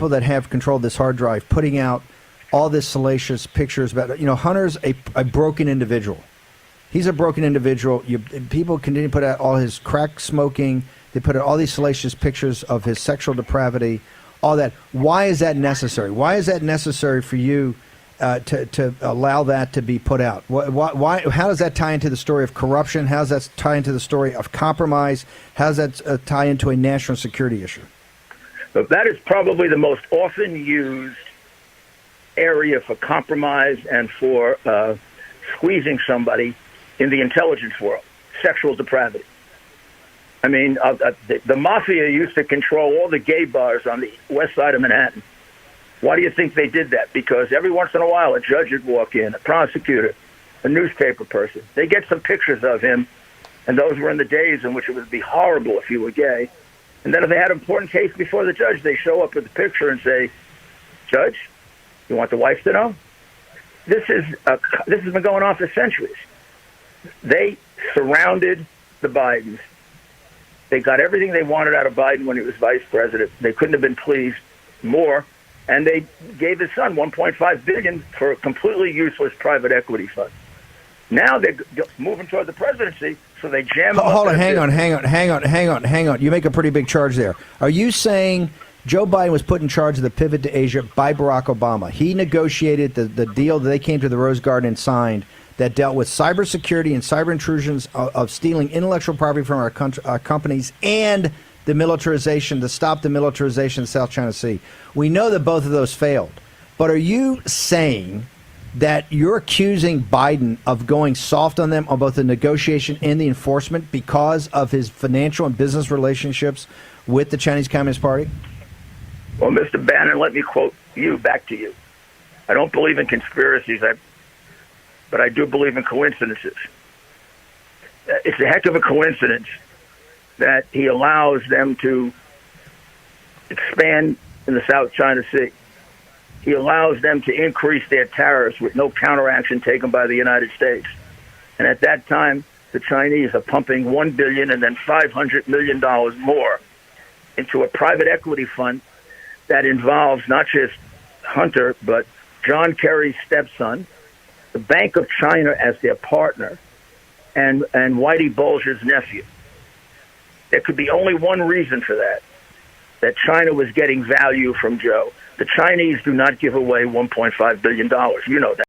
people that have controlled this hard drive putting out all this salacious pictures about, Hunter's a broken individual. He's a broken individual. People continue to put out all his crack smoking. They put out all these salacious pictures of his sexual depravity, all that. Why is that necessary? Why is that necessary for you to allow that to be put out? Why? How does that tie into the story of corruption? How does that tie into the story of compromise? How does that tie into a national security issue? But that is probably the most often used area for compromise and for squeezing somebody in the intelligence world, sexual depravity. I mean, the mafia used to control all the gay bars on the west side of Manhattan. Why do you think they did that? Because every once in a while a judge would walk in, a prosecutor, a newspaper person. They get some pictures of him, and those were in the days in which it would be horrible if you were gay. And then if they had an important case before the judge, they show up with the picture and say, Judge, you want the wife to know? This has been going on for centuries. They surrounded the Bidens. They got everything they wanted out of Biden when he was vice president. They couldn't have been pleased more. And they gave his son $1.5 billion for a completely useless private equity fund. Now they're moving toward the presidency, so they jam him up. Hold on, hang on. You make a pretty big charge there. Are you saying Joe Biden was put in charge of the pivot to Asia by Barack Obama? He negotiated the deal that they came to the Rose Garden and signed that dealt with cybersecurity and cyber intrusions of stealing intellectual property from our companies and the militarization, to stop the militarization of the South China Sea. We know that both of those failed. But are you saying that you're accusing Biden of going soft on them on both the negotiation and the enforcement because of his financial and business relationships with the Chinese Communist Party? Well, Mr. Bannon, let me quote you back to you. I don't believe in conspiracies, but I do believe in coincidences. It's a heck of a coincidence that he allows them to expand in the South China Sea. He allows them to increase their tariffs with no counteraction taken by the United States. And at that time, the Chinese are pumping $1 billion and then $500 million more into a private equity fund that involves not just Hunter, but John Kerry's stepson, the Bank of China as their partner, and Whitey Bulger's nephew. There could be only one reason for that China was getting value from Joe. The Chinese do not give away $1.5 billion. You know that.